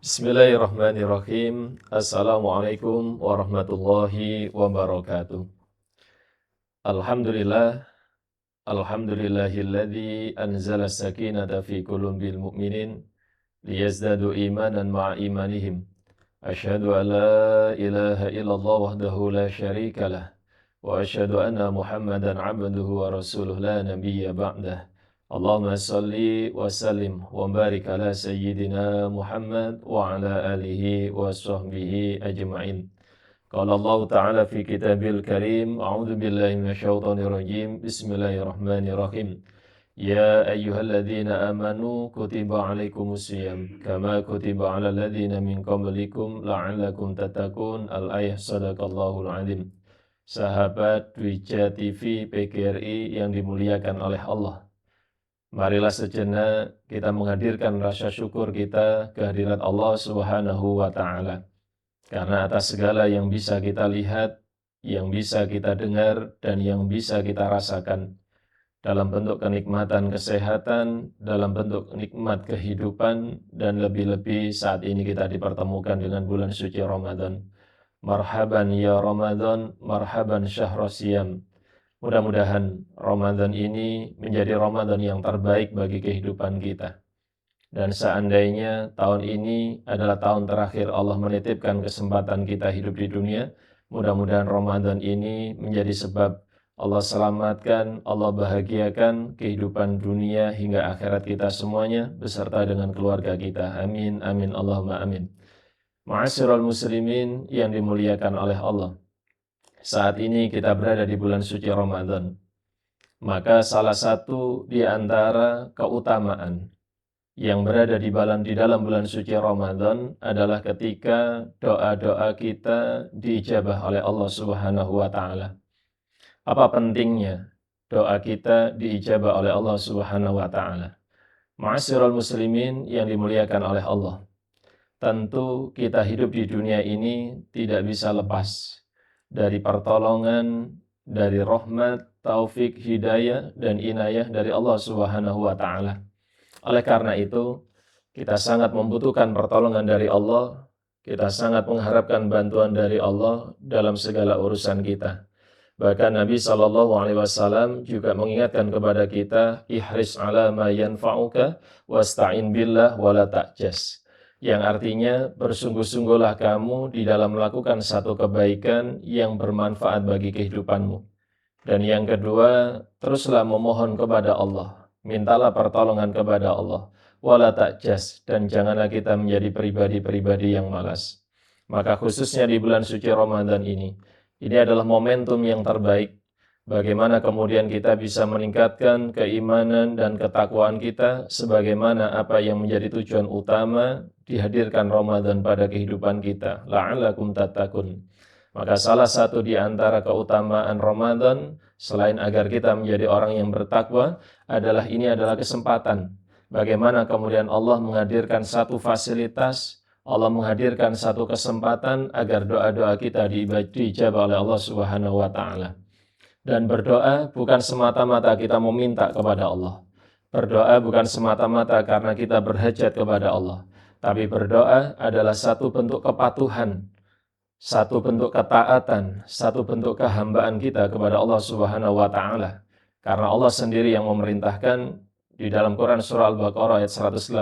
Bismillahirrahmanirrahim. Assalamualaikum warahmatullahi wabarakatuh. Alhamdulillah, alhamdulillahilladzi anzala sakinata fi qulubil mu'minin liyazdadu imanan ma'a imanihim. Asyhadu an la ilaha illallah wahdahu la syarikalah wa asyhadu anna Muhammadan 'abduhu wa rasuluh la nabiyya ba'dah. Allahumma salli wa sallim wa barik ala sayyidina Muhammad wa ala alihi wa sahbihi ajma'in. Qala Allah Ta'ala fi kitabil karim, a'udzu billahi minasyaitonir rajim. Bismillahirrahmanirrahim. Ya ayyuhalladzina amanu kutiba alaikumus syiyam kama kutiba alal ladzina min qablikum la'allakum tattaqun. Al-ayah, sadaqallahul adzim. Sahabat Wija TV PGRI yang dimuliakan oleh Allah, marilah sejenak kita menghadirkan rasa syukur kita kehadirat Allah Subhanahu wa Ta'ala. Karena atas segala yang bisa kita lihat, yang bisa kita dengar, dan yang bisa kita rasakan, dalam bentuk kenikmatan kesehatan, dalam bentuk nikmat kehidupan, dan lebih-lebih saat ini kita dipertemukan dengan bulan suci Ramadan. Marhaban ya Ramadan, marhaban syahr siyam. Mudah-mudahan Ramadan ini menjadi Ramadan yang terbaik bagi kehidupan kita. Dan seandainya tahun ini adalah tahun terakhir Allah menitipkan kesempatan kita hidup di dunia, mudah-mudahan Ramadan ini menjadi sebab Allah selamatkan, Allah bahagiakan kehidupan dunia hingga akhirat kita semuanya, beserta dengan keluarga kita. Amin, amin, Allahumma amin. Ma'asyiral muslimin yang dimuliakan oleh Allah, saat ini kita berada di bulan suci Ramadan. Maka salah satu di antara keutamaan yang berada di dalam bulan suci Ramadan adalah ketika doa-doa kita diijabah oleh Allah Subhanahu wa Ta'ala. Apa pentingnya doa kita diijabah oleh Allah Subhanahu wa Ta'ala? Ma'asyiral muslimin yang dimuliakan oleh Allah, tentu kita hidup di dunia ini tidak bisa lepas dari pertolongan, dari rahmat, taufik, hidayah, dan inayah dari Allah Subhanahu wa Ta'ala. Oleh karena itu, kita sangat membutuhkan pertolongan dari Allah, kita sangat mengharapkan bantuan dari Allah dalam segala urusan kita. Bahkan Nabi SAW juga mengingatkan kepada kita, ihris ala ma yanfa'uka wasta'in billah wala ta'jas. Yang artinya, bersungguh-sungguhlah kamu di dalam melakukan satu kebaikan yang bermanfaat bagi kehidupanmu. Dan yang kedua, teruslah memohon kepada Allah, mintalah pertolongan kepada Allah, wala ta'jas, dan janganlah kita menjadi pribadi-pribadi yang malas. Maka khususnya di bulan suci Ramadan ini adalah momentum yang terbaik, bagaimana kemudian kita bisa meningkatkan keimanan dan ketakwaan kita, sebagaimana apa yang menjadi tujuan utama dihadirkan Ramadan pada kehidupan kita, la'allakum tattaqun. Maka salah satu di antara keutamaan Ramadan, selain agar kita menjadi orang yang bertakwa, ini adalah kesempatan. Bagaimana kemudian Allah menghadirkan satu fasilitas, Allah menghadirkan satu kesempatan agar doa-doa kita diijabah oleh Allah Subhanahu wa Ta'ala. Dan berdoa bukan semata-mata kita meminta kepada Allah. Berdoa bukan semata-mata karena kita berhajat kepada Allah. Tapi berdoa adalah satu bentuk kepatuhan, satu bentuk ketaatan, satu bentuk kehambaan kita kepada Allah Subhanahu wa Ta'ala. Karena Allah sendiri yang memerintahkan di dalam Quran surah Al-Baqarah ayat 186,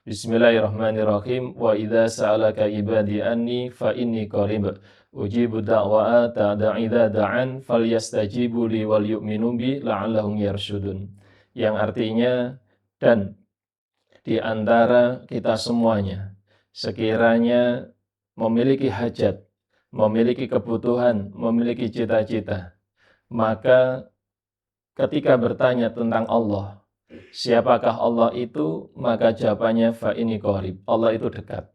Bismillahirrahmanirrahim, wa idza sa'alaka ibadi anni fa inni qarib ujibu da'wata da'idza da'an falyastajibu li wal yu'minu bi la'allahum yarshudun. Yang artinya, dan di antara kita semuanya, sekiranya memiliki hajat, memiliki kebutuhan, memiliki cita-cita, maka ketika bertanya tentang Allah, siapakah Allah itu, maka jawabannya fa inni qarib, Allah itu dekat.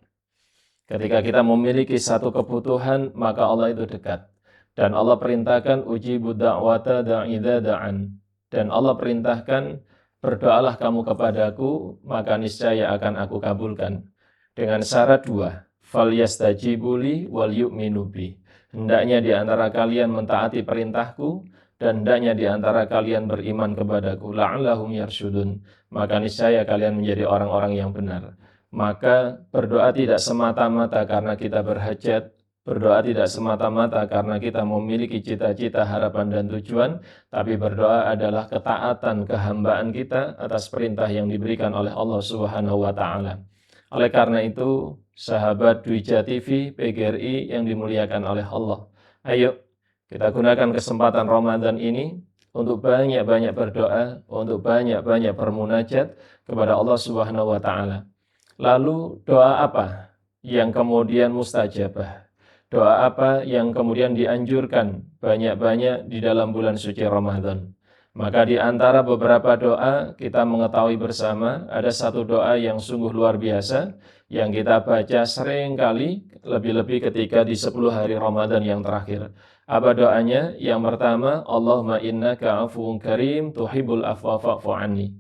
Ketika kita memiliki satu kebutuhan, maka Allah itu dekat. Dan Allah perintahkan ujibu da'wata da'idza da'an. Dan Allah perintahkan, berdoalah kamu kepadaku, maka niscaya akan aku kabulkan. Dengan syarat dua, falyastajibu li wal yu'minu bi. Hendaknya di antara kalian mentaati perintahku, dan hendaknya di antara kalian beriman kepadaku, la'allahum yarshudun. Maka niscaya kalian menjadi orang-orang yang benar. Maka berdoa tidak semata-mata karena kita berhajat, berdoa tidak semata-mata karena kita memiliki cita-cita, harapan, dan tujuan, tapi berdoa adalah ketaatan, kehambaan kita atas perintah yang diberikan oleh Allah Subhanahu wa Ta'ala. Oleh karena itu, sahabat Dwija TV, PGRI yang dimuliakan oleh Allah, ayo kita gunakan kesempatan Ramadan ini untuk banyak-banyak berdoa, untuk banyak-banyak bermunajat kepada Allah Subhanahu wa Ta'ala. Lalu doa apa yang kemudian mustajabah? Doa apa yang kemudian dianjurkan banyak-banyak di dalam bulan suci Ramadan? Maka di antara beberapa doa kita mengetahui bersama ada satu doa yang sungguh luar biasa yang kita baca sering kali, lebih-lebih ketika di 10 hari Ramadan yang terakhir. Apa doanya? Yang pertama, Allahumma innaka afuwun karim tuhibbul afwa fa'fu anni.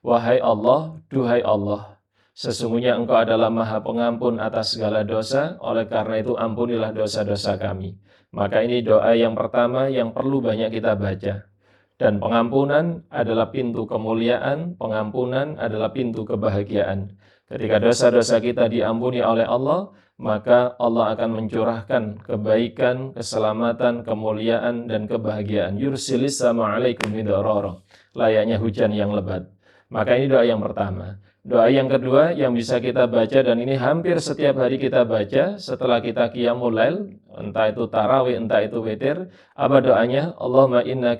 Wahai Allah, duhai Allah, sesungguhnya Engkau adalah Maha Pengampun atas segala dosa, oleh karena itu ampunilah dosa-dosa kami. Maka ini doa yang pertama yang perlu banyak kita baca. Dan pengampunan adalah pintu kemuliaan, pengampunan adalah pintu kebahagiaan. Ketika dosa-dosa kita diampuni oleh Allah, maka Allah akan mencurahkan kebaikan, keselamatan, kemuliaan, dan kebahagiaan. Yursilis sama alaikum midarara, layaknya hujan yang lebat. Maka ini doa yang pertama. Doa yang kedua yang bisa kita baca, dan ini hampir setiap hari kita baca setelah kita qiyamul lail, entah itu tarawih, entah itu witir. Apa doanya? Allahumma inna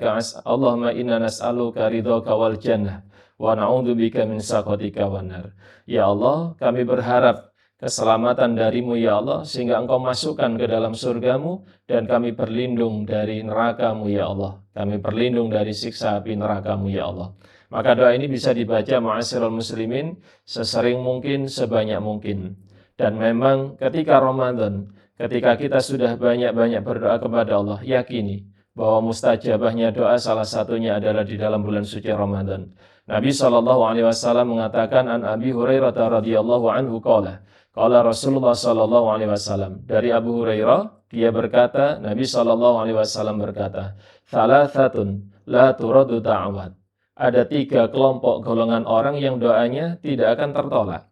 nas'aluka ridhaka wal jannah wa na'udzubika min sakhatika wan nar. Ya Allah, kami berharap keselamatan darimu ya Allah, sehingga Engkau masukkan ke dalam surgamu, dan kami berlindung dari nerakamu ya Allah. Kami berlindung dari siksa api nerakamu ya Allah. Maka doa ini bisa dibaca ma'asyiral muslimin sesering mungkin, sebanyak mungkin. Dan memang ketika Ramadan, ketika kita sudah banyak-banyak berdoa kepada Allah, yakini bahwa mustajabahnya doa salah satunya adalah di dalam bulan suci Ramadan. Nabi SAW mengatakan, an Abi Hurairah radhiyallahu anhu qala Rasulullah SAW, dari Abu Hurairah, dia berkata, Nabi SAW berkata, thalathatun la turadu da'wat. Ada 3 kelompok golongan orang yang doanya tidak akan tertolak.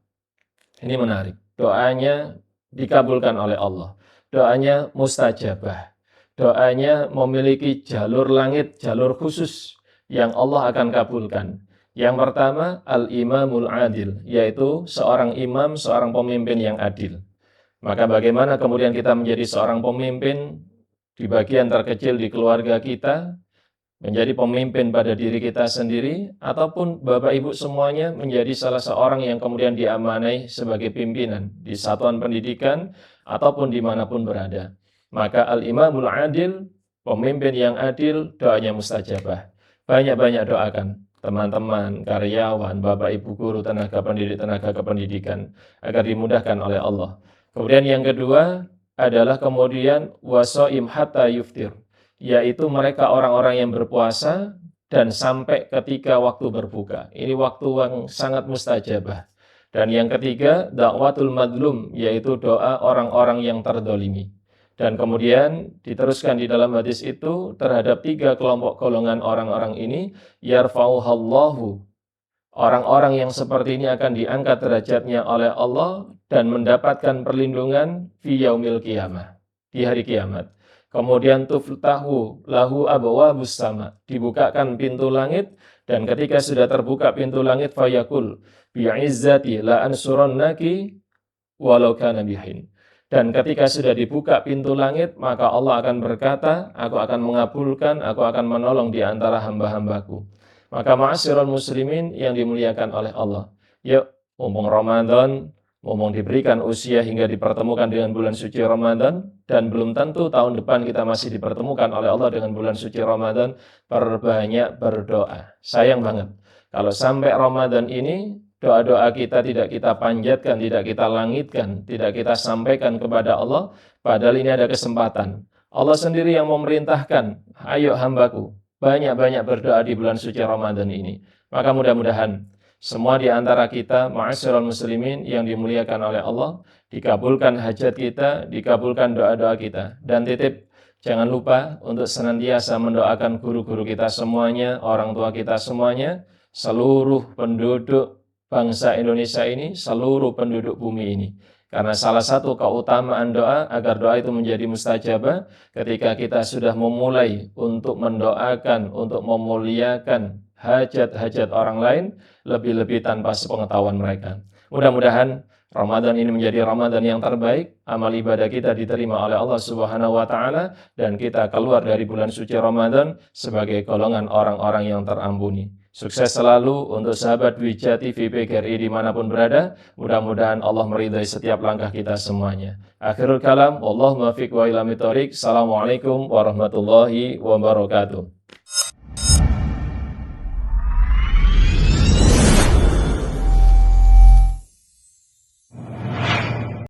Ini menarik. Doanya dikabulkan oleh Allah. Doanya mustajabah. Doanya memiliki jalur langit, jalur khusus yang Allah akan kabulkan. Yang pertama, al-imamul adil, yaitu seorang imam, seorang pemimpin yang adil. Maka bagaimana kemudian kita menjadi seorang pemimpin di bagian terkecil di keluarga kita, menjadi pemimpin pada diri kita sendiri, ataupun Bapak Ibu semuanya menjadi salah seorang yang kemudian diamanai sebagai pimpinan di satuan pendidikan ataupun dimanapun berada. Maka al-imamul adil, pemimpin yang adil, doanya mustajabah. Banyak-banyak doakan teman-teman, karyawan, Bapak Ibu guru, tenaga pendidik, tenaga kependidikan, agar dimudahkan oleh Allah. Kemudian yang kedua adalah kemudian wasoim hatta yuftir, yaitu mereka orang-orang yang berpuasa dan sampai ketika waktu berbuka. Ini waktu yang sangat mustajabah. Dan yang ketiga, dakwatul madlum, yaitu doa orang-orang yang terdolimi. Dan kemudian diteruskan di dalam hadis itu terhadap 3 kelompok golongan orang-orang ini, yarfa'uhallahu. Orang-orang yang seperti ini akan diangkat derajatnya oleh Allah dan mendapatkan perlindungan fi yaumil qiyamah, di hari kiamat. Kemudian tuftahu lahu abwabus sama, dibukakan pintu langit, dan ketika sudah terbuka pintu langit, fayaqul bi'izzati la ansurannaki walau kana bihin. Dan ketika sudah dibuka pintu langit, maka Allah akan berkata, aku akan mengabulkan, aku akan menolong di antara hamba-hambaku. Maka ma'asyiral muslimin yang dimuliakan oleh Allah, yuk, mumpung Ramadan, mumpung diberikan usia hingga dipertemukan dengan bulan suci Ramadan, dan belum tentu tahun depan kita masih dipertemukan oleh Allah dengan bulan suci Ramadan, perbanyak berdoa. Sayang banget kalau sampai Ramadan ini doa-doa kita tidak kita panjatkan, tidak kita langitkan, tidak kita sampaikan kepada Allah, padahal ini ada kesempatan. Allah sendiri yang memerintahkan, ayo hambaku, banyak-banyak berdoa di bulan suci Ramadan ini. Maka mudah-mudahan semua di antara kita, ma'asyiral muslimin yang dimuliakan oleh Allah, dikabulkan hajat kita, dikabulkan doa-doa kita. Dan titip, jangan lupa untuk senantiasa mendoakan guru-guru kita semuanya, orang tua kita semuanya, seluruh penduduk bangsa Indonesia ini, seluruh penduduk bumi ini. Karena salah satu keutamaan doa, agar doa itu menjadi mustajabah, ketika kita sudah memulai untuk mendoakan, untuk memuliakan hajat-hajat orang lain, lebih-lebih tanpa sepengetahuan mereka. Mudah-mudahan Ramadan ini menjadi Ramadan yang terbaik, amal ibadah kita diterima oleh Allah Subhanahu wa Ta'ala, dan kita keluar dari bulan suci Ramadan sebagai golongan orang-orang yang terampuni. Sukses selalu untuk sahabat Wija TV PGRI dimanapun berada. Mudah-mudahan Allah meridai setiap langkah kita semuanya. Akhirul kalam, wallahu muwaffiq wa ila thoriq. Assalamualaikum warahmatullahi wabarakatuh.